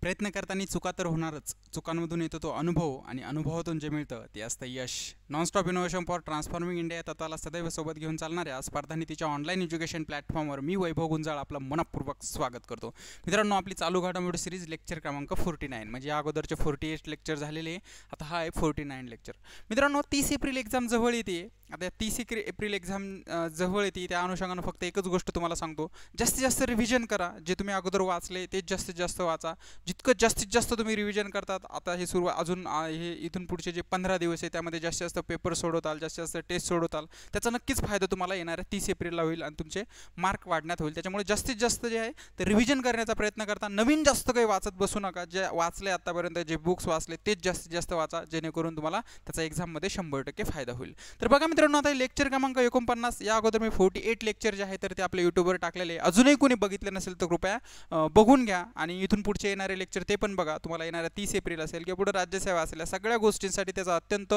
प्रयत्न करताना चुका तर होणारच. चुकांमधून येतो तो अनुभव आणि अनुभवातून जे मिळतं ते असतं यश. Nonstop innovation for transforming India तत्वाला सदैव सोबत घेऊन चालणाऱ्या स्पर्धानीतीच्या ऑनलाईन एज्युकेशन प्लॅटफॉर्मवर मी वैभव गुंजाळ आपलं मनपूर्वक स्वागत करतो. मित्रांनो, आपली चालू घडामोडी सिरीज लेक्चर क्रमांक 49 म्हणजे या अगोदरचे 48 लेक्चर झालेले, आता हा आहे 49 लेक्चर. मित्रांनो, 30 एप्रिल एक्झाम जवळ येते. आता 30 एप्रिल एक्झाम जवळ येते, त्या अनुषंगानं फक्त एकच गोष्ट तुम्हाला सांगतो, जास्तीत जास्त रिव्हिजन करा. जे तुम्ही अगोदर वाचले तेच जास्तीत जास्त वाचा. जितकं जास्तीत जास्त तुम्ही रिव्हिजन करतात, आता हे अजून हे इथून पुढचे जे 15 दिवस आहे त्यामध्ये जास्तीत जास्त पेपर सोडवताल, जास्तीत जास्त टेस्ट सोडवताल, त्याचा नक्कीच फायदा तुम्हाला येणाऱ्या 30 एप्रिलला होईल आणि तुमचे मार्क वाढण्यात होईल. त्याच्यामुळे जास्तीत जास्त जे आहे ते रिव्हिजन करण्याचा प्रयत्न करता. नवीन जास्त काही वाचत बसू नका. जे वाचले आतापर्यंत, जे बुक्स वाचले तेच जास्तीत जास्त वाचा, जेणेकरून तुम्हाला त्याचा एक्झाममध्ये 100% फायदा होईल. तर बघा मित्रांनो, आता लेक्चर क्रमांक 49, या अगोदर मी 48 लेक्चर जे आहे तर ते आपल्या यूट्यूबवर टाकलेले. अजूनही कोणी बघितले नसेल तर कृपया बघून घ्या आणि इथून पुढचे येणारे लेक्चर ते पण बघा. तुम्हाला येणाऱ्या 30 एप्रिल असेल किंवा पुढे राज्यसेवा असेल, या सगळ्या गोष्टींसाठी त्याचा अत्यंत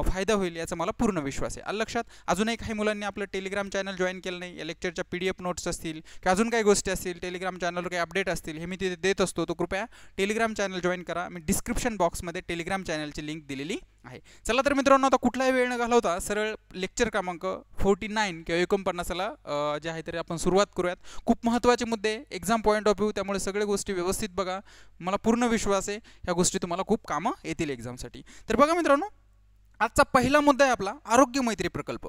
फायदा होईल याचा मला पूर्ण विश्वास आहे. लक्षात. अजूनही काही मुलांनी आपलं टेलिग्राम चॅनल जॉईन केलं नाही. या लेक्चरच्या PDF नोट्स असतील किंवा अजून काही गोष्टी असतील, टेलिग्राम चॅनलवर काही अपडेट असतील, हे मी तिथे देत असतो. तो कृपया टेलिग्राम चॅनल जॉईन करा. मी डिस्क्रिप्शन बॉक्समध्ये टेलिग्राम चॅनलची लिंक दिलेली आहे. चला तर मित्रांनो, आता कुठलाही वेळ न घालवता सरळ लेक्चर क्रमांक 49 किंवा 49ला जे आहे तरी आपण सुरुवात करूयात. खूप महत्त्वाचे मुद्दे, एक्झाम पॉईंट ऑफ व्ह्यू, त्यामुळे सगळे गोष्टी व्यवस्थित बघा. मला पूर्ण विश्वास आहे ह्या गोष्टी तुम्हाला खूप कामं येतील एक्झामसाठी. तर बघा मित्रांनो, आजचा पहिला मुद्दा आहे आपला आरोग्य मैत्री प्रकल्प.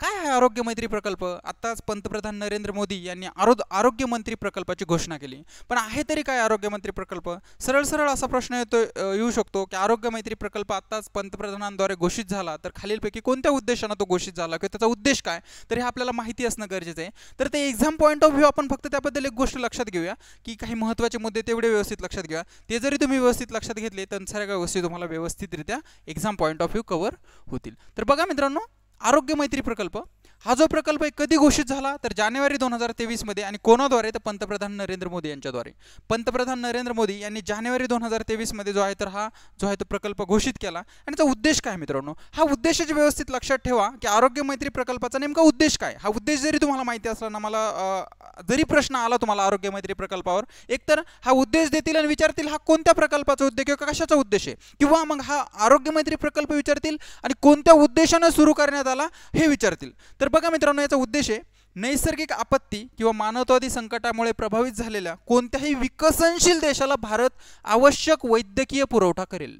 काय आहे आरोग्य मैत्री प्रकल्प? आत्ताच पंतप्रधान नरेंद्र मोदी यांनी आरोग्य मंत्री प्रकल्पाची घोषणा केली. पण आहे तरी काय आरोग्य मंत्री प्रकल्प? सरळ सरळ असा प्रश्न येऊ शकतो की आरोग्य मैत्री प्रकल्प आत्ताच पंतप्रधानांद्वारे घोषित झाला, तर खालीलपैकी कोणत्या उद्देशानं तो घोषित झाला किंवा त्याचा उद्देश काय, तर हे आपल्याला माहिती असणं गरजेचं आहे. तर ते एक्झाम पॉईंट ऑफ व्ह्यू आपण फक्त त्याबद्दल एक गोष्ट लक्षात घेऊया की काही महत्त्वाचे मुद्दे तेवढे व्यवस्थित लक्षात घ्या. ते जरी तुम्ही व्यवस्थित लक्षात घेतले तर सगळ्या गोष्टी तुम्हाला व्यवस्थितरित्या exam point of view cover होतील. तर बघा मित्रांनो, आरोग्य मैत्री प्रकल्प हा जो प्रकल्प आहे कधी घोषित झाला, तर जानेवारी 2023 मध्ये. आणि कोणाद्वारे? तर पंतप्रधान नरेंद्र मोदी यांच्याद्वारे. पंतप्रधान नरेंद्र मोदी यांनी जानेवारी 2023 मध्ये जो आहे तो प्रकल्प घोषित केला. आणि त्याचा उद्देश काय मित्रांनो? हा उद्देशाची व्यवस्थित लक्षात ठेवा की आरोग्य मैत्री प्रकल्पाचा नेमका उद्देश काय. हा उद्देश जरी तुम्हाला माहिती असला ना, मला जरी प्रश्न आला तुम्हाला आरोग्य मैत्री प्रकल्पावर, एकतर हा उद्देश देतील आणि विचारतील हा कोणत्या प्रकल्पाचा उद्देश किंवा कशाचा उद्देश आहे, किंवा मग हा आरोग्य मैत्री प्रकल्प विचारतील आणि कोणत्या उद्देशाने सुरू करण्यात आला हे विचारतील. तर बघा मित्रांनो, याचा उद्देश आहे नैसर्गिक आपत्ती किंवा मानवतावादी संकटामुळे प्रभावित झालेल्या कोणत्याही विकसनशील देशाला भारत आवश्यक वैद्यकीय पुरवठा करेल.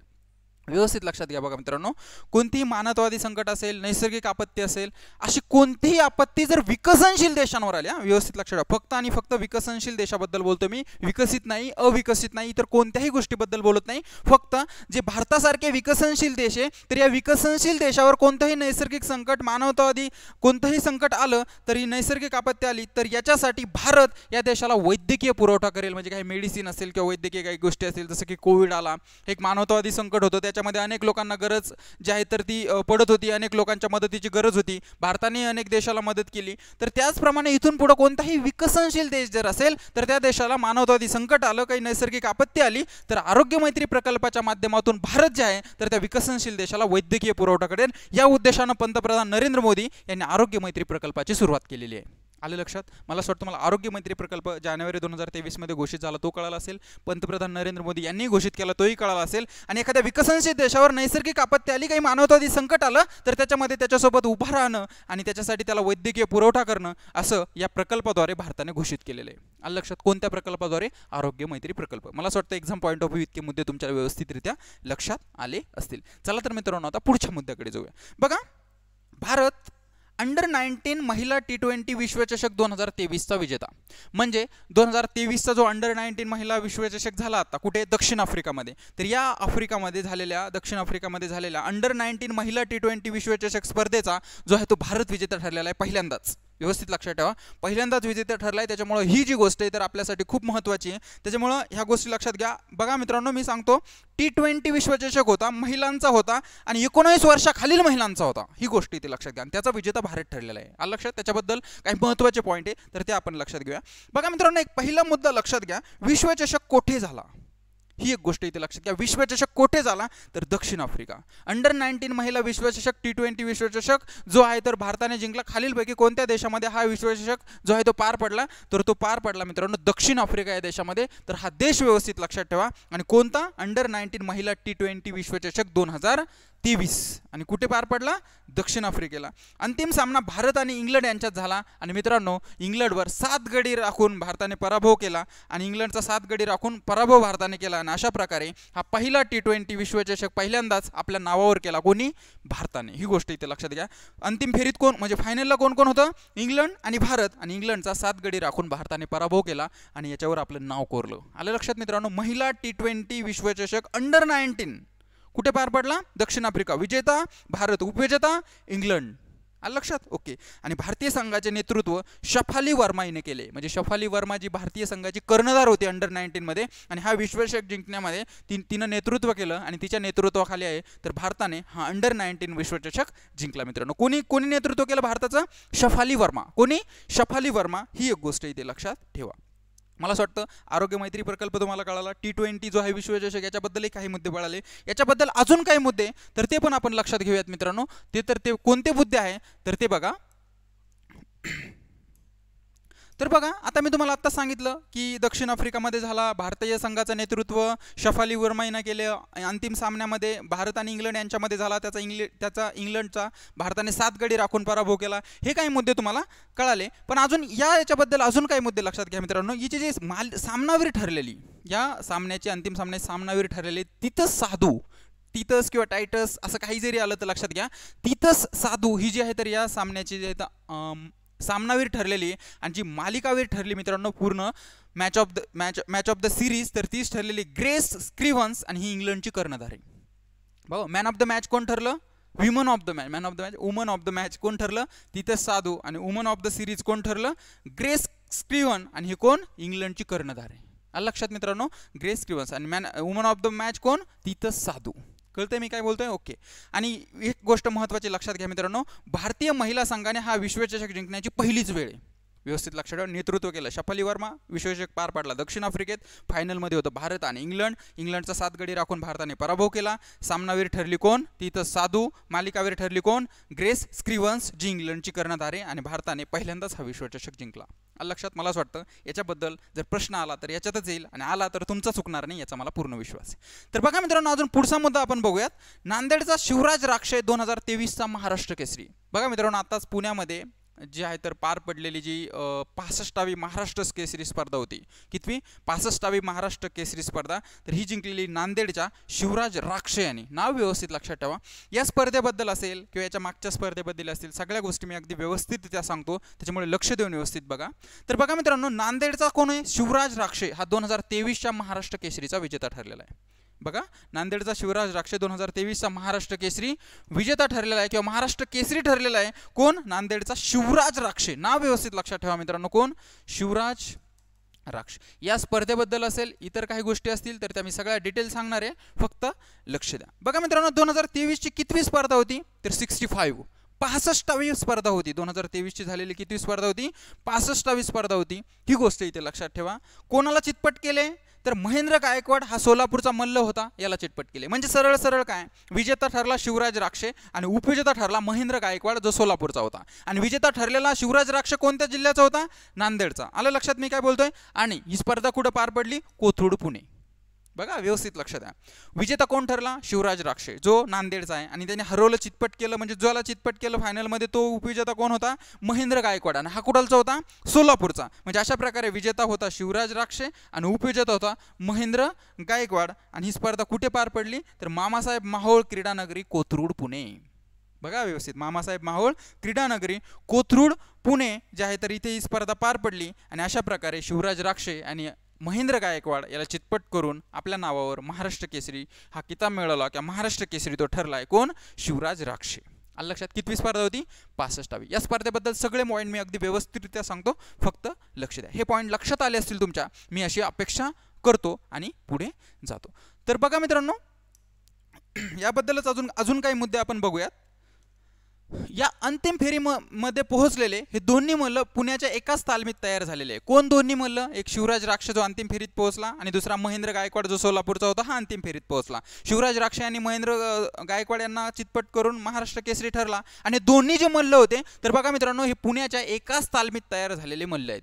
व्यवस्थित लक्षात घ्या. बघा मित्रांनो, कोणतीही मानवतावादी संकट असेल, नैसर्गिक आपत्ती असेल, अशी कोणतीही आपत्ती जर विकसनशील देशांवर आली, व्यवस्थित लक्षात ठेवा, फक्त आणि फक्त विकसनशील देशाबद्दल बोलतो मी, विकसित नाही, अविकसित नाही, तर कोणत्याही गोष्टीबद्दल बोलत नाही. फक्त जे भारतासारखे विकसनशील देश आहे, तर या विकसनशील देशावर कोणतंही नैसर्गिक संकट, मानवतावादी कोणतंही संकट आलं, तरी नैसर्गिक आपत्ती आली, तर याच्यासाठी भारत या देशाला वैद्यकीय पुरवठा करेल. म्हणजे काही मेडिसिन असेल किंवा वैद्यकीय काही गोष्टी असतील, जसं की कोविड आला, एक मानवतावादी संकट होतं, त्याच्यामध्ये अनेक लोकांना गरज जी आहे तर ती पडत होती, अनेक लोकांच्या मदतीची गरज होती, भारताने अनेक देशाला मदत केली. तर त्याचप्रमाणे इथून पुढे कोणताही विकसनशील देश जर असेल, तर त्या देशाला मानवतावादी संकट आलं, काही नैसर्गिक आपत्ती आली, तर आरोग्य मैत्री प्रकल्पाच्या माध्यमातून भारत जे आहे तर त्या विकसनशील देशाला वैद्यकीय पुरवठा करेल. या उद्देशानं पंतप्रधान नरेंद्र मोदी यांनी आरोग्य मैत्री प्रकल्पाची सुरुवात केलेली आहे. आलं लक्षात? मला असं वाटतं मला आरोग्य मैत्री प्रकल्प जानेवारी 2023 मध्ये घोषित झाला तो कळाला असेल, पंतप्रधान नरेंद्र मोदी यांनी घोषित केला तोही कळाला असेल, आणि एखाद्या विकसनशील देशावर नैसर्गिक आपत्ती आली, काही मानवतावादी संकट आलं, तर त्याच्यामध्ये त्याच्यासोबत उभं राहणं आणि त्याच्यासाठी त्याला वैद्यकीय पुरवठा करणं, असं या प्रकल्पाद्वारे भारताने घोषित केलेलं आहे. आलं लक्षात? कोणत्या प्रकल्पाद्वारे? आरोग्य मैत्री प्रकल्प. मला असं वाटतं एक्झाम पॉईंट ऑफ व्ह्यू इतके मुद्दे तुमच्या व्यवस्थितरित्या लक्षात आले असतील. चला तर मित्रांनो, आता पुढच्या मुद्द्याकडे जाऊया. बघा, भारत अंडर-19 महिला T20 विश्वचषक 2023चा विजेता. म्हणजे 2023चा जो अंडर-19 महिला विश्वचषक झाला आता कुठे? दक्षिण आफ्रिकामध्ये. तर या दक्षिण आफ्रिकामध्ये झालेल्या अंडर-19 महिला T20 विश्वचषक स्पर्धेचा जो आहे तो भारत विजेता ठरलेला आहे पहिल्यांदाच. व्यवस्थित लक्षात ठेवा, पहिल्यांदाच विजेता ठरला आहे. त्याच्यामुळे ही जी गोष्ट आहे तर आपल्यासाठी खूप महत्त्वाची आहे. त्याच्यामुळं ह्या गोष्टी लक्षात घ्या. बघा मित्रांनो, मी सांगतो, T20 विश्वचषक होता, महिलांचा होता आणि 19 वर्षाखालील महिलांचा होता. ही गोष्ट इथे लक्षात घ्या. त्याचा विजेता भारत ठरलेला आहे. आलं लक्षात? त्याच्याबद्दल काही महत्त्वाचे पॉईंट आहे तर ते आपण लक्षात घेऊया. बघा मित्रांनो, एक पहिला मुद्दा लक्षात घ्या, विश्वचषक कोठे झाला ही एक गोष्ट इथे लक्षात घ्या. विश्वचषक कोठे झाला तर दक्षिण आफ्रिका. अंडर-19 महिला विश्वचषक T20 विश्वचषक जो आहे तर भारताने जिंकला. खालीलपैकी कोणत्या देशामध्ये हा विश्वचषक जो आहे तो पार पडला तर तो पार पडला मित्रांनो दक्षिण आफ्रिका या देशामध्ये. तर हा देश व्यवस्थित लक्षात ठेवा. आणि कोणता अंडर-19 महिला T20 विश्वचषक 2023 आणि कुठे पार पडला दक्षिण आफ्रिकेला. अंतिम सामना भारत आणि इंग्लंड यांच्यात झाला आणि मित्रांनो इंग्लंडवर 7 गडी राखून भारताने पराभव केला आणि इंग्लंडचा 7 गडी राखून पराभव भारताने केला. आणि अशा प्रकारे हा पहिला T20 विश्वचषक पहिल्यांदाच आपल्या नावावर केला कोणी भारताने. ही गोष्ट इथे लक्षात घ्या. अंतिम फेरीत कोण म्हणजे फायनलला कोण कोण होतं इंग्लंड आणि भारत आणि इंग्लंडचा 7 गडी राखून भारताने पराभव केला आणि याच्यावर आपलं नाव कोरलं. आलं लक्षात मित्रांनो. महिला T20 विश्वचषक अंडर-19 कुठे पार पडला दक्षिण आफ्रिका. विजेता भारत, उपविजेता इंग्लंड. आलं लक्षात. ओके. आणि भारतीय संघाचे नेतृत्व शफाली वर्मा हिने केले. म्हणजे शफाली वर्मा जी भारतीय संघाची कर्णधार होती अंडर-19 मध्ये आणि हा विश्वचषक जिंकण्यामध्ये तिनं नेतृत्व केलं आणि तिच्या नेतृत्वाखाली आहे तर भारताने हा अंडर-19 विश्वचषक जिंकला मित्रांनो. कोणी नेतृत्व केलं भारताचं शफाली वर्मा. कोणी शफाली वर्मा. ही एक गोष्ट इथे लक्षात ठेवा. मला असं वाटतं आरोग्य मैत्री प्रकल्प तुम्हाला कळाला. T20 जो आहे विश्वचषक याच्याबद्दलही काही मुद्दे कळाले. याच्याबद्दल अजून काही मुद्दे तर ते पण आपण लक्षात घेऊयात मित्रांनो. ते कोणते मुद्दे आहे तर ते बघा. तर बघा आता मी तुम्हाला आत्ता सांगितलं की दक्षिण आफ्रिकामध्ये झाला. भारतीय संघाचं नेतृत्व शफाली वर्मा हिने केले. अंतिम सामन्यामध्ये भारत आणि इंग्लंड यांच्यामध्ये झाला. त्याचा इंग्लंडचा भारताने 7 गडी राखून पराभव केला. हे काही मुद्दे तुम्हाला कळाले. पण अजून याच्याबद्दल अजून काही मुद्दे लक्षात घ्या मित्रांनो. हिची जी सामनावीर ठरलेली या सामन्याची अंतिम सामन्याची सामनावीर ठरलेली तिथंच साधू टिटस किंवा टायटस असं काही जरी आलं तर लक्षात घ्या. तिथंच साधू ही जी आहे तर या सामन्याची जी सामनावीर ठरलेली आणि जी मालिकावीर ठरली मित्रांनो पूर्ण मॅच ऑफ द सिरीज तर तीच ठरलेली ग्रेस स्क्रिव्हन्स आणि ही इंग्लंडची कर्णधार आहे. बघा मॅन ऑफ द मॅच कोण ठरलं वुमन ऑफ द मॅच कोण ठरलं तिथंच साधू आणि वुमन ऑफ द सिरीज कोण ठरलं ग्रेस स्क्रिव्हन आणि ही कोण इंग्लंडची कर्णधार आहे. आलं लक्षात मित्रांनो. ग्रेस स्क्रिव्हन्स आणि वुमन ऑफ द मॅच कोण तिथंच साधू. कळतंय मी काय बोलतोय. ओके. आणि एक गोष्ट महत्त्वाची लक्षात घ्या मित्रांनो. भारतीय महिला संघाने हा विश्वचषक जिंकण्याची पहिलीच वेळ आहे. व्यवस्थित लक्षात ठेवा. नेतृत्व केलं शफाली वर्मा. विश्वचषक पार पडला दक्षिण आफ्रिकेत. फायनलमध्ये होतं भारत आणि इंग्लंडचा 7 गडी राखून भारताने पराभव केला. सामनावीर ठरली कोण तिथं साधू. मालिकावीर ठरली कोण ग्रेस स्क्रिव्हन्स जी इंग्लंडची कर्णधार आहे आणि भारताने पहिल्यांदाच हा विश्वचषक जिंकला. लक्षात. मला असं वाटतं याच्याबद्दल जर प्रश्न आला तर याच्यातच येईल आणि आला तर तुमचा चुकणार नाही याचा मला पूर्ण विश्वास आहे. तर बघा मित्रांनो अजून पुढचा मुद्दा आपण बघूयात. नांदेडचा शिवराज राक्षे 2023चा महाराष्ट्र केसरी. बघा मित्रांनो आताच पुण्यामध्ये जी आहे तर पार पडलेली जी 65वी महाराष्ट्र केसरी स्पर्धा होती. कितवी 65वी महाराष्ट्र केसरी स्पर्धा तर ही जिंकलेली नांदेडच्या शिवराज राक्षे यांनी. नाव व्यवस्थित लक्षात ठेवा. या स्पर्धेबद्दल असेल किंवा याच्या मागच्या स्पर्धेबद्दल असतील सगळ्या गोष्टी मी अगदी व्यवस्थितरित्या सांगतो त्याच्यामुळे लक्ष देऊन व्यवस्थित बघा. तर बघा मित्रांनो नांदेडचा कोण आहे शिवराज राक्षे हा 2023च्या महाराष्ट्र केसरीचा विजेता ठरलेला आहे. बघा नांदेडचा शिवराज राक्षे 2023चा महाराष्ट्र केसरी विजेता ठरलेला आहे किंवा महाराष्ट्र केसरी ठरलेला आहे. कोण नांदेडचा शिवराज राक्षे. नाव व्यवस्थित लक्षात ठेवा मित्रांनो. कोण शिवराज राक्षे. या स्पर्धेबद्दल असेल इतर काही गोष्टी असतील तर त्या मी सगळ्या डिटेल सांगणार आहे फक्त लक्ष द्या. बघा मित्रांनो 2023ची कितवी स्पर्धा होती तर 65वी स्पर्धा होती. 2023ची झालेली कितवी स्पर्धा होती 65वी स्पर्धा होती. ही गोष्ट इथे लक्षात ठेवा. कोणाला चितपट केले तर महेंद्र गायकवाड हा सोलापूरचा मल्ल होता याला चितपट केले. म्हणजे सरळ काय विजेता ठरला शिवराज राक्षे आणि उपविजेता ठरला महेंद्र गायकवाड जो सोलापूरचा होता आणि विजेता ठरलेला शिवराज राक्षे कोणत्या जिल्ह्याचा होता नांदेडचा. आलं लक्षात मी काय बोलतोय. आणि ही स्पर्धा कुठं पार पडली कोथरूड पुणे. बघा व्यवस्थित लक्ष द्या. विजेता कोण ठरला शिवराज राक्षे जो नांदेडचा आहे आणि त्याने हरवलं चितपट केलं म्हणजे ज्याला चितपट केलं फायनलमध्ये तो उपविजेता कोण होता महेंद्र गायकवाड आणि हा कुडालचा होता सोलापूरचा. म्हणजे अशा प्रकारे विजेता होता शिवराज राक्षे आणि उपविजेता होता महेंद्र गायकवाड आणि ही स्पर्धा कुठे पार पडली तर मामासाहेब माहोळ क्रीडानगरी कोथरूड पुणे. बघा व्यवस्थित मामासाहेब माहोळ क्रीडानगरी कोथरूड पुणे जे आहे तर इथे ही स्पर्धा पार पडली आणि अशा प्रकारे शिवराज राक्षे आणि महेंद्र गायकवाड याला चितपट करून आपल्या नावावर महाराष्ट्र केसरी हा किताब मिळवला किंवा महाराष्ट्र केसरी तो ठरलाय कोण शिवराज राक्षे. आलं लक्षात. कितवी स्पर्धा होती 65वी. या स्पर्धेबद्दल सगळे पॉईंट मी अगदी व्यवस्थितरित्या सांगतो फक्त लक्ष द्या. हे पॉईंट लक्षात आले असतील तुमच्या मी अशी अपेक्षा करतो आणि पुढे जातो. तर बघा मित्रांनो याबद्दलच अजून काही मुद्दे आपण बघूयात. या अंतिम फेरीमध्ये पोहोचलेले हे दोन्ही मल्ल पुण्याच्या एकाच तालमीत तयार झालेले आहे. कोण दोन्ही मल्ल? एक शिवराज राक्ष जो अंतिम फेरीत पोहोचला आणि दुसरा महेंद्र गायकवाड जो सोलापूरचा होता हा अंतिम फेरीत पोहोचला. शिवराज राक्ष आणि महेंद्र गायकवाड यांना चितपट करून महाराष्ट्र केसरी ठरला. आणि दोन्ही जे मल्ल होते तर बघा मित्रांनो हे पुण्याच्या एकाच तालमीत तयार झालेले मल्ल आहेत.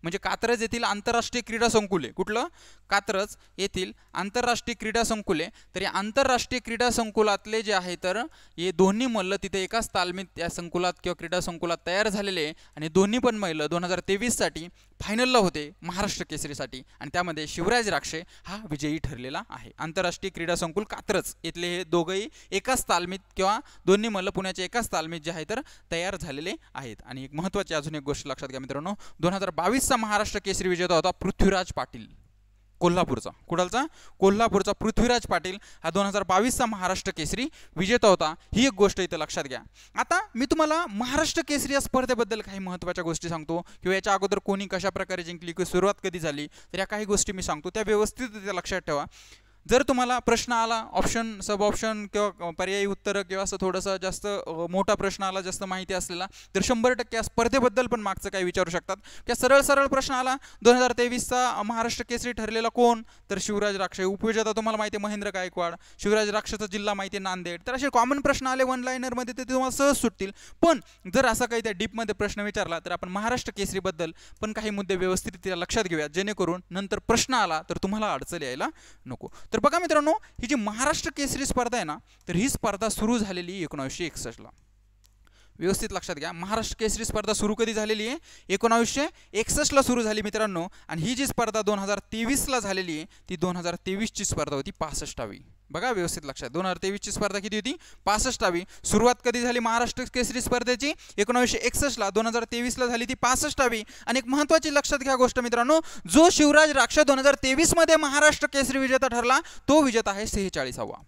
म्हणजे कात्रज येथील आंतरराष्ट्रीय क्रीडा संकुल आहे. कुठलं? कात्रज येथील आंतरराष्ट्रीय क्रीडा संकुल आहे. तर या आंतरराष्ट्रीय क्रीडा संकुलातले जे आहे तर हे दोन्ही मल्ल तिथे एकाच तालमीत या संकुलात किंवा क्रीडा संकुलात तयार झालेले आहे. आणि दोन्ही पण मल्ल 2023 साठी फायनलला होते महाराष्ट्र केसरीसाठी आणि त्यामध्ये शिवराज राक्षे हा विजयी ठरलेला आहे. आंतरराष्ट्रीय क्रीडा संकुल कात्रज येथले हे दोघंही एकाच तालमीत किंवा दोन्ही मल्ल पुण्याच्या एकाच तालमीत जे आहे तर तयार झालेले आहेत. आणि एक महत्त्वाची अजून एक गोष्ट लक्षात घ्या मित्रांनो, 2022 महाराष्ट्र केसरी विजेता होता पृथ्वीराज पाटील कोल्हापूरचा. कुडालचा? कोल्हापूरचा पृथ्वीराज पाटील हा 2022 महाराष्ट्र केसरी विजेता होता. ही एक गोष्ट इथं लक्षात घ्या. आता मी तुम्हाला महाराष्ट्र केसरी या स्पर्धेबद्दल काही महत्त्वाच्या गोष्टी सांगतो किंवा याच्या अगोदर कोणी कशा प्रकारे जिंकली किंवा सुरुवात कधी झाली तर या काही गोष्टी मी सांगतो त्या व्यवस्थित लक्षात ठेवा. जर तुम्हाला प्रश्न आला ऑप्शन सब ऑप्शन किंवा पर्यायी उत्तर किंवा असं थोडंसं जास्त मोठा प्रश्न आला जास्त माहिती असलेला तर 100% या स्पर्धेबद्दल पण मागचं काही विचारू शकतात. किंवा सरळ प्रश्न आला 2023 महाराष्ट्र केसरी ठरलेला कोण तर शिवराज राक्षे. उपविजेता तुम्हाला माहिती आहे महेंद्र गायकवाड. शिवराज राक्षेचा जिल्हा माहिती आहे नांदेड. तर असे कॉमन प्रश्न आले वन लाईनरमध्ये ते तुम्हाला सहज सुटतील. पण जर असा काही त्या डीपमध्ये प्रश्न विचारला तर आपण महाराष्ट्र केसरीबद्दल पण काही मुद्दे व्यवस्थितरित्या लक्षात घेऊया जेणेकरून नंतर प्रश्न आला तर तुम्हाला अडचण यायला नको. तर बघा मित्रांनो ही जी महाराष्ट्र केसरी स्पर्धा आहे ना तर ही स्पर्धा सुरू झालेली 1961 ला. व्यवस्थित लक्षात घ्या महाराष्ट्र केसरी स्पर्धा सुरू कधी झालेली आहे 1961 ला सुरू झाली मित्रांनो. आणि ही जी स्पर्धा 2023 ला झालेली आहे ती 2023 ची स्पर्धा होती 65वी. बघा व्यवस्थित लक्षात 2023 ची स्पर्धा किती होती 65वी. सुरुवात कधी झाली महाराष्ट्र केसरी स्पर्धेची 1961 ला. 2023 ला झाली ती 65वी. आणि एक महत्त्वाची लक्षात घ्या गोष्ट मित्रांनो जो शिवराज राक्ष 2023 मध्ये महाराष्ट्र केसरी विजेता ठरला तो विजेता आहे 46वा.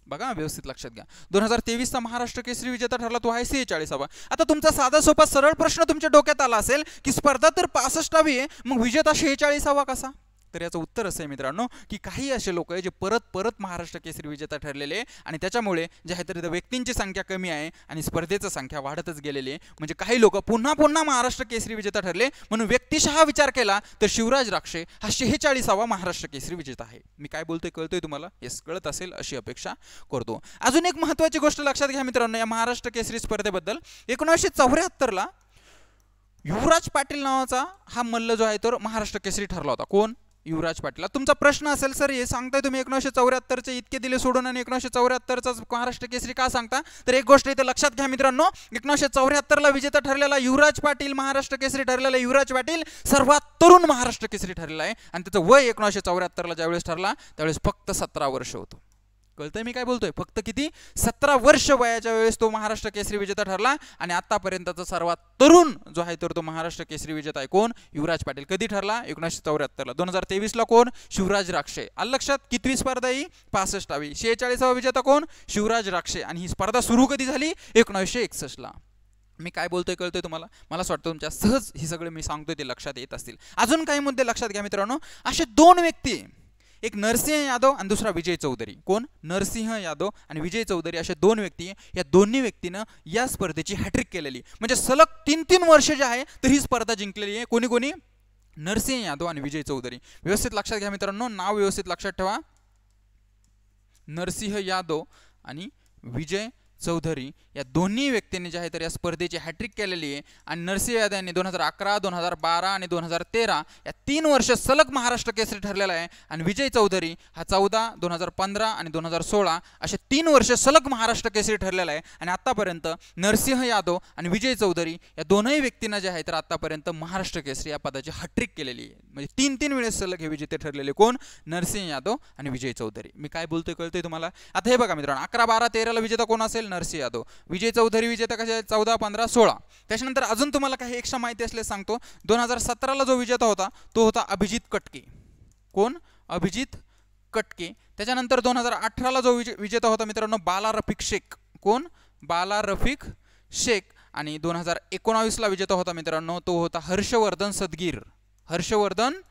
बघा व्यवस्थित लक्षात घ्या 2023 महाराष्ट्र केसरी विजेता ठरला तो आहे 46वा. आता तुमचा साधा सोपा सरळ प्रश्न तुमच्या डोक्यात आला असेल की स्पर्धा तर 65वी आहे मग विजेता 46वा कसा. तर याचं उत्तर असं आहे मित्रांनो की काही असे लोक आहे जे परत महाराष्ट्र केसरी विजेता ठरलेले आणि त्याच्यामुळे जे आहे तर व्यक्तींची संख्या कमी आहे आणि स्पर्धेची संख्या वाढतच गेलेली आहे. म्हणजे काही लोक पुन्हा महाराष्ट्र केसरी विजेता ठरले म्हणून व्यक्तिशः विचार केला तर शिवराज राक्षे हा 46वा महाराष्ट्र केसरी विजेता आहे. मी काय बोलतोय कळतोय तुम्हाला? हेच कळत असेल अशी अपेक्षा करतो. अजून एक महत्त्वाची गोष्ट लक्षात घ्या मित्रांनो या महाराष्ट्र केसरी स्पर्धेबद्दल 1974 ला युवराज पाटील नावाचा हा मल्ल जो आहे तो महाराष्ट्र केसरी ठरला होता. कोण? युवराज पाटील. तुमचा प्रश्न असेल सर हे सांगताय तुम्ही 1974 इतके दिले सोडून आणि 1974 महाराष्ट्र केसरी का सांगता तर एक गोष्ट इथे लक्षात घ्या मित्रांनो 1974 ला विजेता ठरलेला युवराज पाटील महाराष्ट्र केसरी ठरलेला युवराज पाटील सर्वात तरुण महाराष्ट्र केसरी ठरलेला आहे आणि त्याचं वय 1974 ला ज्यावेळेस ठरला त्यावेळेस फक्त 17 वर्ष होतं. कळतंय मी काय बोलतोय? फक्त किती 17 वर्ष वयाच्या वेळेस तो महाराष्ट्र केसरी विजेता ठरला आणि आतापर्यंतचा सर्वात तरुण जो आहे तर तो महाराष्ट्र केसरी विजेता आहे कोण? युवराज पाटील. कधी ठरला? 1974 ला. 2023 ला कोण? शिवराज राक्षे. आलं लक्षात? कितवी स्पर्धा ही 65वी. 46वा विजेता कोण? शिवराज राक्षे. आणि ही स्पर्धा सुरू कधी झाली 1961 ला. मी काय बोलतोय कळतोय तुम्हाला? मला असं वाटतं तुमच्या सहज ही सगळे मी सांगतोय ते लक्षात येत असतील. अजून काही मुद्दे लक्षात घ्या मित्रांनो. असे दोन व्यक्ती एक नरसिंह यादव आणि दुसरा विजय चौधरी. कोण? नरसिंह यादव आणि विजय चौधरी असे दोन व्यक्ती या दोन्ही व्यक्तीनं या स्पर्धेची हॅट्रिक केलेली. म्हणजे सलग 3 वर्ष जे आहे तर ही स्पर्धा जिंकलेली आहे. कोणी? नरसिंह यादव आणि विजय चौधरी. व्यवस्थित लक्षात घ्या मित्रांनो नाव व्यवस्थित लक्षात ठेवा. नरसिंह यादव आणि विजय चौधरी या दोन्ही व्यक्तींनी जे आहे तर या स्पर्धेची हॅट्रिक केलेली आहे. आणि नरसिंह यादव यांनी 2011, 2012 आणि 2013 या 3 वर्ष सलग महाराष्ट्र केसरी ठरलेला आहे. आणि विजय चौधरी हा 14, 2015 आणि 2016 असे 3 वर्ष सलग महाराष्ट्र केसरी ठरलेला आहे. आणि आतापर्यंत नरसिंह यादव आणि विजय चौधरी या दोनही व्यक्तींना जे आहे तर आतापर्यंत महाराष्ट्र केसरी या पदाची हॅट्रिक केलेली आहे. म्हणजे 3 वेळेस सलग हे विजेते ठरलेले कोण? नरसिंह यादव आणि विजय चौधरी. मी काय बोलतोय कळतंय तुम्हाला? आता हे बघा मित्रांनो 11, 12, 13 ला विजेता कोण असेल? नरसिंह यादव. विजय चौधरी विजेता कसे 14, 15, 16. त्याच्यानंतर अजून तुम्हाला काही एक्स्ट्रा माहिती असल्यास सांगतो. 2017 ला जो विजेता होता तो होता अभिजित कटके. कोण? अभिजित कटके. त्याच्यानंतर 2018 ला जो विजेता होता मित्रांनो बाला रफिक शेख. कोण? बाला रफिक शेख. आणि 2019 ला विजेता होता मित्रांनो तो होता हर्षवर्धन सदगीर. हर्षवर्धन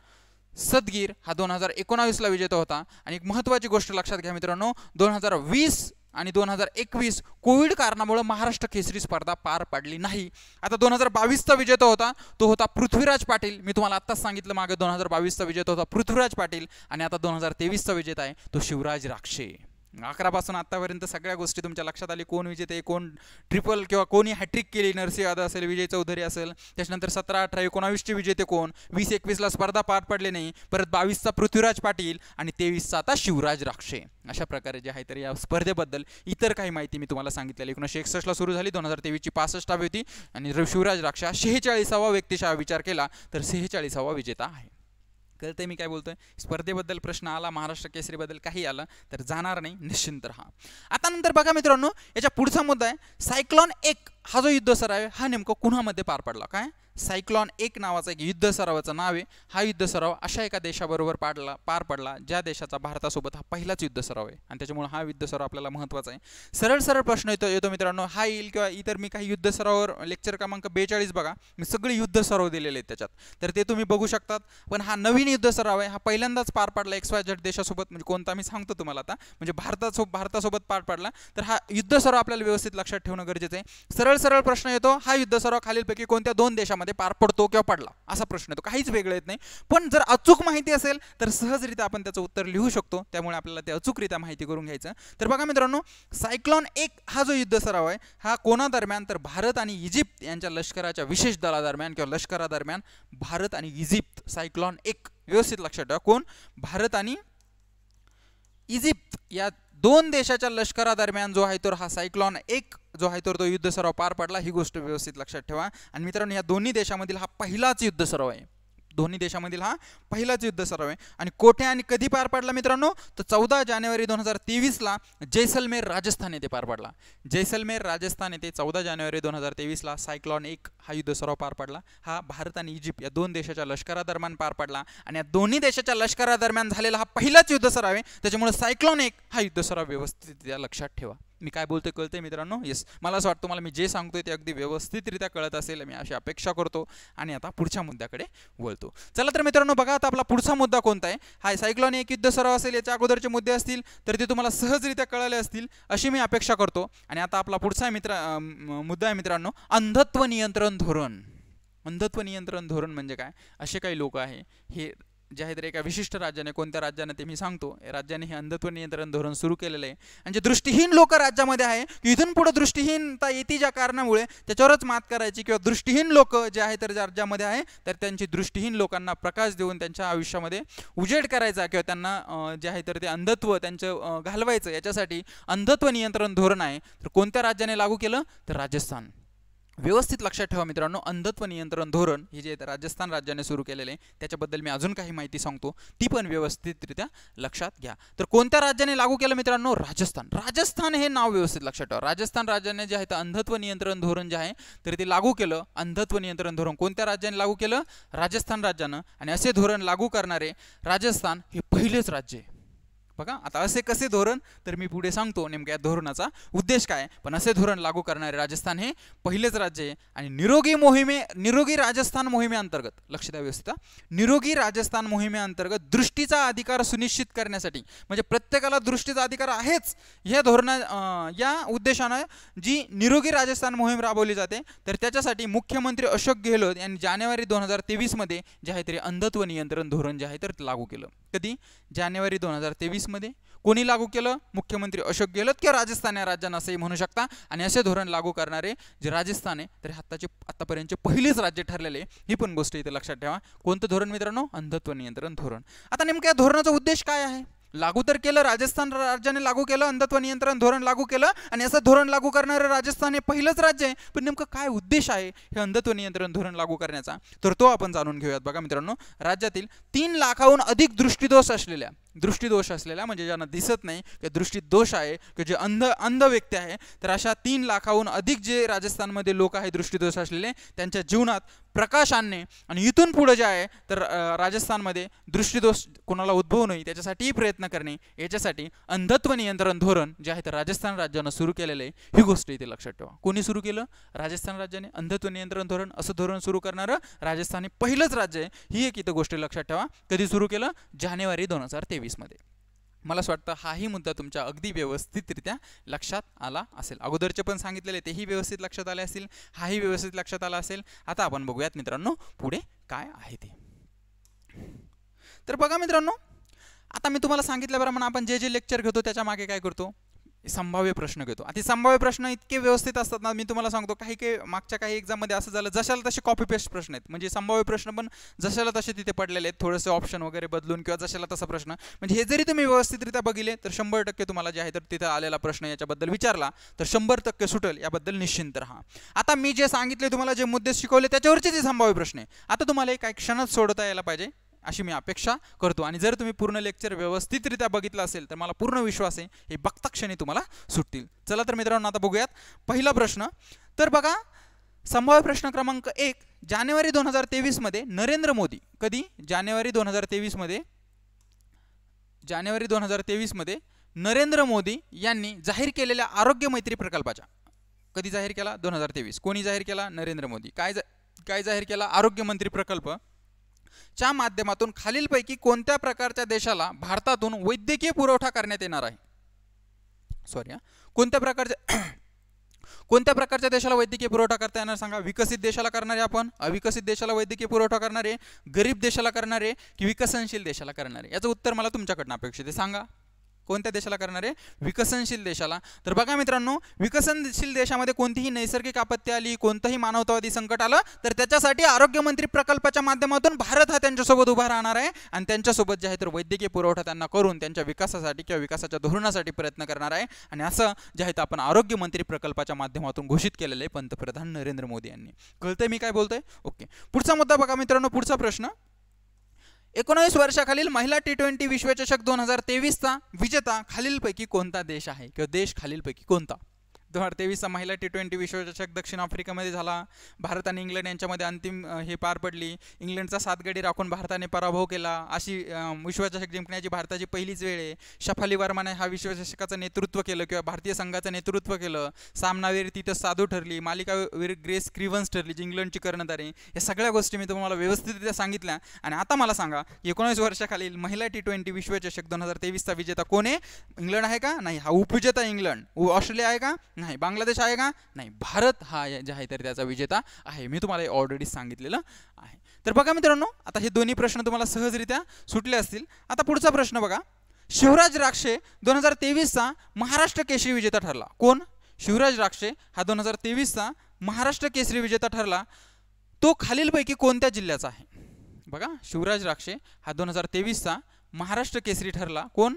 सदगीर हा 2019 ला विजेता होता. आणि एक महत्त्वाची गोष्ट लक्षात घ्या मित्रांनो 2020 आणि 2021 कोविड कारणामुळे महाराष्ट्र केसरी स्पर्धा पार पडली नाही. आता 2022चा विजेता होता तो होता पृथ्वीराज पाटील. मी तुम्हाला आत्ताच सांगितलं मागे 2022चा विजेता होता पृथ्वीराज पाटील आणि आता 2023चा विजेता आहे तो शिवराज राक्षे. 11 पासून आतापर्यंत सगळ्या गोष्टी तुमच्या लक्षात आली, कोण विजेते, कोण ट्रिपल किंवा कोणी हॅट्रिक केली, नरसिंह यादव असेल, विजय चौधरी असेल. त्याच्यानंतर 17, 18, 19चे विजेते कोण, 20-21ला स्पर्धा पार पडले नाही, परत 22चा पृथ्वीराज पाटील आणि 23चा आता शिवराज राक्षे. अशा प्रकारे जे आहे तर या स्पर्धेबद्दल इतर काही माहिती मी तुम्हाला सांगितलेली. 1961ला सुरू झाली, 2023ची 65वी होती आणि शिवराज राक्षे 46वा व्यक्तिशः विचार केला तर 46वा विजेता आहे. कळते मी काय बोलतोय. स्पर्धेबद्दल प्रश्न आला, महाराष्ट्र केसरीबद्दल काही आलं तर जाणार नाही, निश्चिंत राहा. आता नंतर बघा मित्रांनो, याच्या पुढचा मुद्दा आहे सायक्लॉन 1 हा जो युद्ध सराव आहे हा नेमका कुणामध्ये पार पडला. काय सायक्लॉन 1 नावाचा एक युद्ध सरावाचं नाव आहे. हा युद्ध सराव अशा एका देशाबरोबर पार पडला ज्या देशाचा भारतासोबत हा पहिलाच युद्ध सराव आहे आणि त्याच्यामुळे हा युद्ध सराव आपल्याला महत्त्वाचा आहे. सरळ प्रश्न येतो मित्रांनो, हा येईल किंवा इतर मी काही युद्ध सरावावर लेक्चर क्रमांक 42 बघा, मी सगळे युद्ध सराव दिलेले आहेत त्याच्यात, तर ते तुम्ही बघू शकतात. पण हा नवीन युद्ध सराव आहे, हा पहिल्यांदाच पार पडला XYZ देशासोबत, म्हणजे कोणता मी सांगतो तुम्हाला आता, म्हणजे भारतासोबत पार पडला. तर हा युद्ध सराव आपल्याला व्यवस्थित लक्षात ठेवणं गरजेचं आहे. सरळ प्रश्न येतो, हा युद्ध सराव खालीलपैकी कोणत्या 2 देशामध्ये पार पडतो किंवा पडला, असा प्रश्न येतो. काहीच वेगळं येत नाही, पण जर अचूक माहिती असेल तर सहजरित्या आपण त्याचं उत्तर लिहू शकतो. त्यामुळे आपल्याला ते अचूकरित्या माहिती करून घ्यायचं. तर बघा मित्रांनो, सायक्लॉन 1 हा जो युद्ध सराव आहे हा कोणादरम्यान, तर भारत आणि इजिप्त यांच्या लष्कराच्या विशेष दलादरम्यान किंवा लष्करादरम्यान भारत आणि इजिप्त. सायक्लॉन 1 व्यवस्थित लक्षात ठेवा, कोण, भारत आणि इजिप्त या 2 देशाच्या लष्करादरम्यान जो आहे तर हा सायक्लॉन 1 जो आहे तो युद्ध सराव पार पडला. ही गोष्ट व्यवस्थित लक्षात ठेवा. आणि मित्रांनो, या दोन्ही देशामधील हा पहिलाच युद्ध सराव आहे. दोन्ही देशामधील हा पहिलाच युद्ध सराव आहे. आणि कोठे आणि कधी पार पडला मित्रांनो, तर 14 जानेवारी 2023ला जैसलमेर राजस्थान येथे पार पडला. जैसलमेर राजस्थान येथे 14 जानेवारी 2023ला सायक्लॉन 1 हा युद्ध सराव पार पडला. हा भारत आणि इजिप्त या 2 देशाच्या लष्करादरम्यान पार पडला आणि या दोन्ही देशाच्या लष्करादरम्यान झालेला हा पहिलाच युद्ध सराव आहे. त्याच्यामुळे सायक्लॉन 1 हा युद्ध सराव व्यवस्थितरित्या लक्षात ठेवा. मी काय बोलतोय कळतंय मित्रांनो? येस, मला असं वाटतं तुम्हाला मी जे सांगतोय ते अगदी व्यवस्थितरित्या कळत असेल, मी अशी अपेक्षा करतो. आणि आता पुढच्या मुद्द्याकडे वळतो. चला तर मित्रांनो, बघा आता आपला पुढचा मुद्दा कोणता आहे. हा सायक्लॉन 1 युद्ध सराव असेल, याच्या अगोदरचे मुद्दे असतील तर ते तुम्हाला सहजरित्या कळले असतील अशी मी अपेक्षा करतो. आणि आता आपला पुढचा मुद्दा आहे मित्रांनो, अंधत्व नियंत्रण धोरण. अंधत्व नियंत्रण धोरण म्हणजे काय? असे काही लोक आहे, हे जे आहे तर एका विशिष्ट राज्याने, कोणत्या राज्याने ते मी सांगतो, राज्याने हे अंधत्व नियंत्रण धोरण सुरू केलेलं आहे. आणि जे दृष्टीहीन लोक राज्यामध्ये आहे, इथून पुढे दृष्टीहीनता येते ज्या कारणामुळे त्याच्यावरच मात करायची, किंवा दृष्टीहीन लोक जे आहे तर राज्यामध्ये आहे तर त्यांची दृष्टीहीन लोकांना प्रकाश देऊन त्यांच्या आयुष्यामध्ये उजेड करायचा, किंवा त्यांना जे आहे तर ते अंधत्व त्यांचं घालवायचं, याच्यासाठी अंधत्व नियंत्रण धोरण आहे. तर कोणत्या राज्याने लागू केलं? तर राजस्थान. व्यवस्थित लक्षात ठेवा मित्रांनो, अंधत्व नियंत्रण धोरण हे जे राजस्थान राज्याने सुरू केलेले आहे त्याच्याबद्दल मी अजून काही माहिती सांगतो, ती पण व्यवस्थितरित्या लक्षात घ्या. तर कोणत्या राज्याने लागू केलं मित्रांनो? राजस्थान. राजस्थान हे नाव व्यवस्थित लक्षात ठेवा. राजस्थान राज्याने जे आहे तर अंधत्व नियंत्रण धोरण जे आहे तर ते लागू केलं. अंधत्व नियंत्रण धोरण कोणत्या राज्याने लागू केलं? राजस्थान राज्यानं. आणि असे धोरण लागू करणारे राजस्थान हे पहिलेच राज्य आहे. बघा आता असे कसे धोरण, तर मी पुढे सांगतो नेमक्या धोरणाचा उद्देश काय. पण असे धोरण लागू करणारे राजस्थान हे पहिलेच राज्य आहे. आणि निरोगी राजस्थान मोहिमेअंतर्गत, लक्ष द्या व्यवस्थित, निरोगी राजस्थान मोहिमेअंतर्गत दृष्टीचा अधिकार सुनिश्चित करण्यासाठी, म्हणजे प्रत्येकाला दृष्टीचा अधिकार आहेच, या उद्देशानं जी निरोगी राजस्थान मोहीम राबवली जाते. तर त्याच्यासाठी मुख्यमंत्री अशोक गेहलोत यांनी जानेवारी 2023 मध्ये जे आहे तरी अंधत्व नियंत्रण धोरण जे आहे तर लागू केलं. कधी? जानेवारी 2023 मध्ये. कोणी लागू केलं? मुख्यमंत्री अशोक गेहलोत, किंवा राजस्थान या राज्यानं असंही म्हणू शकता. आणि असे धोरण लागू करणारे जे राजस्थान आहे तर आतापर्यंतचे पहिलेच राज्य ठरलेले, ही पण गोष्ट इथे लक्षात ठेवा. कोणतं धोरण मित्रांनो? अंधत्व नियंत्रण धोरण. आता नेमक्या धोरणाचा उद्देश काय आहे? लागू तर केलं, राजस्थान राज्याने लागू केलं, अंधत्व नियंत्रण धोरण लागू केलं, आणि असं धोरण लागू करणारं राजस्थान हे पहिलंच राज्य आहे. पण नेमकं काय उद्देश आहे हे अंधत्व नियंत्रण धोरण लागू करण्याचा, तर तो आपण जाणून घेऊयात. बघा मित्रांनो, राज्यातील 3 लाखाहून अधिक दृष्टीदोष असलेल्या म्हणजे ज्यांना दिसत नाही, की दृष्टीदोष आहे, की जे अंध व्यक्ती आहे, तर अशा 3 लाखाहून अधिक जे राजस्थानमध्ये लोक आहेत दृष्टीदोष असलेले, त्यांच्या जीवनात प्रकाश आणणे आणि इथून पुढे जे आहे तर राजस्थानमध्ये दृष्टीदोष कोणाला उद्भवू नये त्याच्यासाठीही प्रयत्न करणे, याच्यासाठी अंधत्व नियंत्रण धोरण जे आहे तर राजस्थान राज्यानं सुरू केलेलं आहे. ही गोष्ट इथे लक्षात ठेवा. कोणी सुरू केलं? राजस्थान राज्याने. अंधत्व नियंत्रण धोरण असं धोरण सुरू करणारं राजस्थान हे पहिलंच राज्य आहे. ही एक इथं गोष्ट लक्षात ठेवा. कधी सुरू केलं? जानेवारी 2023 मध्ये. मला असं वाटतं हाही मुद्दा तुमच्या अगदी व्यवस्थितरित्या लक्षात आला असेल. अगोदरचे पण सांगितलेले तेही व्यवस्थित लक्षात आले असतील, हाही व्यवस्थित लक्षात आला असेल. आता आपण बघूयात मित्रांनो पुढे काय आहे ते. तर बघा मित्रांनो, आता मी तुम्हाला सांगितल्याप्रमाणे आपण जे लेक्चर घेतो त्याच्या मागे काय करतो, संभाव्य प्रश्न घेतो. आता संभाव्य प्रश्न इतके व्यवस्थित असतात ना, मी तुम्हाला सांगतो काही मागच्या काही एक्झाममध्ये असं झालं जशाला तसे कॉपी पेस्ट प्रश्न आहेत. म्हणजे संभाव्य प्रश्न पण जशाला तसे तिथे पडलेले आहेत, थोडेसे ऑप्शन वगैरे बदलून किंवा जशाला तसा प्रश्न. म्हणजे हे जरी तुम्ही व्यवस्थितरित्या बघितले तर 100% तुम्हाला जे आहे तर तिथे आलेला प्रश्न याच्याबद्दल विचारला तर 100% सुटेल, याबद्दल निश्चिंत राहा. आता मी जे सांगितले तुम्हाला, जे मुद्दे शिकवले त्याच्यावरचे जे संभाव्य प्रश्न आहे, आता तुम्हाला काही क्षणात सोडवता यायला पाहिजे अशी मी अपेक्षा करतो. आणि जर तुम्ही पूर्ण लेक्चर व्यवस्थितरित्या बघितलं असेल तर मला पूर्ण विश्वास आहे हे बघता क्षणी तुम्हाला सुटतील. चला तर मित्रांनो आता बघूयात पहिला प्रश्न. तर बघा, संभाव्य प्रश्न क्रमांक 1, जानेवारी 2023 मध्ये नरेंद्र मोदी, कधी जानेवारी 2023 मध्ये नरेंद्र मोदी यांनी जाहीर केलेल्या आरोग्य मैत्री प्रकल्पाच्या, कधी जाहीर केला, 2023. कोणी जाहीर केला, नरेंद्र मोदी. काय जाहीर केला, आरोग्य मंत्री प्रकल्प च्या माध्यमातून खालीलपैकी कोणत्या प्रकारच्या देशाला भारतातून वैद्यकीय पुरवठा करण्यात येणार आहे. कोणत्या प्रकारच्या देशाला वैद्यकीय पुरवठा करता येणार सांगा. विकसित देशाला करणारे आपण, अविकसित देशाला वैद्यकीय पुरवठा करणारे, गरीब देशाला करणारे की विकसनशील देशाला करणारे. याचं उत्तर मला तुमच्याकडनं अपेक्षित आहे. सांगा कोणत्या देशाला करणारे, विकसनशील देशाला. तर बघा मित्रांनो, विकसनशील देशामध्ये कोणतीही नैसर्गिक आपत्ती आली, कोणतंही मानवतावादी संकट आलं तर त्याच्यासाठी आरोग्य मंत्री प्रकल्पाच्या माध्यमातून भारत हा त्यांच्यासोबत उभा राहणार आहे आणि त्यांच्यासोबत जे आहे तर वैद्यकीय पुरवठा त्यांना करून त्यांच्या विकासासाठी किंवा विकासाच्या धोरणासाठी प्रयत्न करणार आहे. आणि असं जे आहे तर आपण आरोग्य मंत्री प्रकल्पाच्या माध्यमातून घोषित केलेले पंतप्रधान नरेंद्र मोदी यांनी. कळतंय मी काय बोलतोय? ओके. पुढचा मुद्दा बघा मित्रांनो, पुढचा प्रश्न, 19 वर्षाखालील महिला T20 विश्वचषक 2023चा विजेता खालीलपैकी कोणता देश आहे किंवा देश खालीलपैकी कोणता. 2023चा महिला T20 विश्वचषक दक्षिण आफ्रिकेमध्ये झाला. भारत आणि इंग्लंड यांच्यामध्ये अंतिम हे पार पडली. इंग्लंडचा 7 गडी राखून भारताने पराभव केला. अशी विश्वचषक जिंकण्याची भारताची पहिलीच वेळ आहे. शफाली वर्माने हा विश्वचषकाचं नेतृत्व केलं किंवा भारतीय संघाचं नेतृत्व केलं. सामनावीर तिथं साधू ठरली, मालिकावीर ग्रेस क्रिव्हन्स ठरली जी इंग्लंडची कर्णधार आहे. या सगळ्या गोष्टी मी तुम्हाला व्यवस्थितरित्या सांगितल्या. आणि आता मला सांगा, 19 वर्षाखालील महिला T20 विश्वचषक 2023चा विजेता कोण आहे? इंग्लंड आहे का? नाही. हा उपविजेता इंग्लंड. ऑस्ट्रेलिया आहे का? नाही. बांगलादेश आहे का? नाही. भारत हा जे आहे तर त्याचा विजेता आहे. मी तुम्हाला ऑलरेडी सांगितलेलं आहे. तर बघा मित्रांनो, आता हे दोन्ही प्रश्न तुम्हाला सहजरित्या सुटले असतील. आता पुढचा प्रश्न बघा, शिवराज राक्षे 2023चा महाराष्ट्र केसरी विजेता ठरला. कोण? शिवराज राक्षे हा 2023चा महाराष्ट्र केसरी विजेता ठरला. तो खालीलपैकी कोणत्या जिल्ह्याचा आहे? बघा, शिवराज राक्षे हा 2023चा महाराष्ट्र केसरी ठरला. कोण?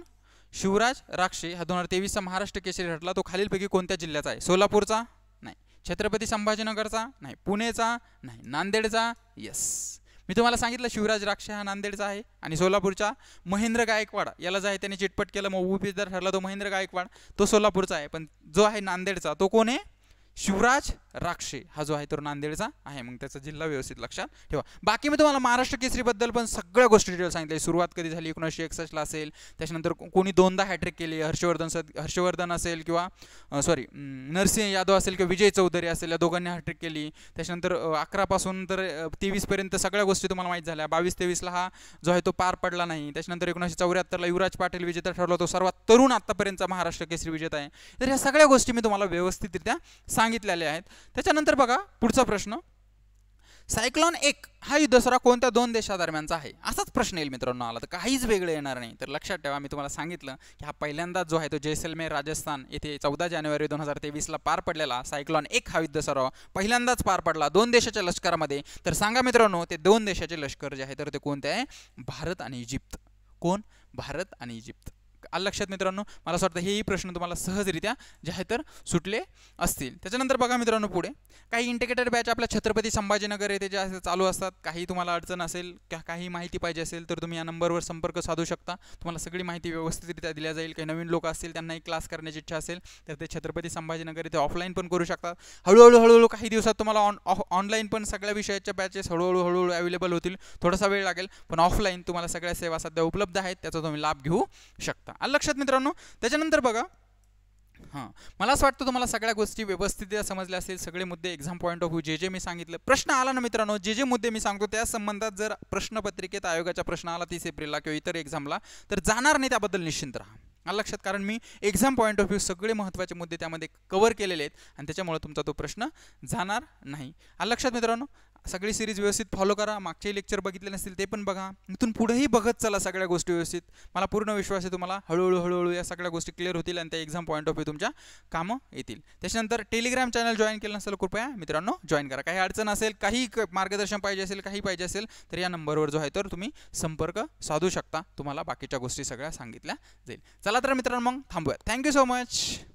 शिवराज राक्षे हा 2023चा महाराष्ट्र केसरी ठरला. तो खालीलपैकी कोणत्या जिल्ह्याचा आहे? सोलापूरचा? नाही. छत्रपती संभाजीनगरचा? नाही. पुणेचा? नाही. नांदेडचा? यस. मी तुम्हाला सांगितलं शिवराज राक्षे हा नांदेडचा आहे. आणि सोलापूरचा महेंद्र गायकवाड याला जो आहे त्याने चिटपट केलं, मग उपविजेता ठरला तो महेंद्र गायकवाड, तो सोलापूरचा आहे. पण जो आहे नांदेडचा तो कोण आहे? शिवराज राक्षे हा जो आहे तो नांदेडचा आहे. मग त्याचा जिल्हा व्यवस्थित लक्षात ठेवा. बाकी मी तुम्हाला महाराष्ट्र केसरीबद्दल पण सगळ्या गोष्टी डिटेल सांगितल्या. सुरुवात कधी झाली? 1961ला असेल. त्याच्यानंतर कोणी 2दा हॅट्रिक केली, हर्षवर्धन असेल किंवा नरसिंह यादव असेल किंवा विजय चौधरी असेल, या दोघांनी हॅट्रिक केली. त्याच्यानंतर 11 पासून तर 23 पर्यंत सगळ्या गोष्टी तुम्हाला माहीत झाल्या. 22-23ला हा जो आहे तो पार पडला नाही. त्याच्यानंतर 1974ला युवराज पाटील विजेता ठरला, तो सर्वात तरुण आतापर्यंतचा महाराष्ट्र केसरी विजेता आहे. तर ह्या सगळ्या गोष्टी मी तुम्हाला व्यवस्थितरित्या सांगितलेले आहेत. त्याच्यानंतर बघा पुढचा प्रश्न, सायक्लोन 1 हा युद्धसराव कोणत्या 2 देशादरम्यानचा आहे? असाच प्रश्न येईल मित्रांनो आला तर काहीच वेगळं येणार नाही. तर लक्षात ठेवा, मी तुम्हाला सांगितलं की हा पहिल्यांदाच जो आहे तो जैसलमेर राजस्थान येथे 14 जानेवारी 2023ला पार पडलेला सायक्लोन 1 हा युद्धसराव पहिल्यांदाच पार पडला 2 देशाच्या लष्करामध्ये. तर सांगा मित्रांनो, ते 2 देशाचे लष्कर जे आहे तर ते कोणते आहे? भारत आणि इजिप्त. कोण? भारत आणि इजिप्त. आलं लक्षात मित्रांनो? मला असं वाटतं हेही प्रश्न तुम्हाला सहजरित्या जे आहे तर सुटले असतील. त्याच्यानंतर बघा मित्रांनो, पुढे काही इंडिकेटर बॅच आपल्या छत्रपती संभाजीनगर येथे जे आहे चालू असतात. काही तुम्हाला अडचण असेल, काही माहिती पाहिजे असेल तर तुम्ही या नंबरवर संपर्क साधू शकता. तुम्हाला सगळी माहिती व्यवस्थितरित्या दिल्या जाईल. काही नवीन लोक असतील, त्यांनाही क्लास करण्याची इच्छा असेल तर ते छत्रपती संभाजीनगर येथे ऑफलाईन पण करू शकतात. हळूहळू काही दिवसात तुम्हाला ऑनलाईन पण सगळ्या विषयाच्या बॅचेस हळूहळू अवेलेबल होतील. थोडासा वेळ लागेल, पण ऑफलाईन तुम्हाला सगळ्या सेवा सध्या उपलब्ध आहेत, त्याचा तुम्ही लाभ घेऊ शकता. आलं लक्षात मित्रांनो? त्याच्यानंतर बघा हां, मला असं वाटतं तुम्हाला सगळ्या गोष्टी व्यवस्थितरित्या समजल्या असतील. सगळे मुद्दे एक्झाम पॉईंट ऑफ व्ह्यू जे मी सांगितलं, प्रश्न आला ना मित्रांनो, जे मुद्दे मी सांगतो त्या संबंधात जर प्रश्नपत्रिकेत आयोगाचा प्रश्न आला 30 एप्रिलला किंवा इतर एक्झामला, तर जाणार नाही त्याबद्दल निश्चिंत राहा. आलं लक्षात? कारण मी एक्झाम पॉईंट ऑफ व्ह्यू सगळे महत्त्वाचे मुद्दे त्यामध्ये कव्हर केलेले आहेत आणि त्याच्यामुळे तुमचा तो प्रश्न जाणार नाही. आलं लक्षात मित्रांनो? सगळी सिरीज व्यवस्थित फॉलो करा. मागचे लेक्चर बघितले नसतील ते पण बघा. इथून पुढेही बघत चला सगळ्या गोष्टी व्यवस्थित. मला पूर्ण विश्वास आहे तुम्हाला हळूहळू या सगळ्या गोष्टी क्लिअर होतील आणि त्या एक्झाम पॉईंट ऑफ व्ह्यू तुमच्या कामं येतील. त्याच्यानंतर टेलिग्राम चॅनल जॉईन केलं नसेल कृपया मित्रांनो जॉईन करा. काही अडचण असेल, काही मार्गदर्शन पाहिजे असेल, काही पाहिजे असेल तर या नंबरवर जो आहे तर तुम्ही संपर्क साधू शकता. तुम्हाला बाकीच्या गोष्टी सगळ्या सांगितल्या जाईल. चला तर मित्रांनो मग थांबूया. Thank you so much.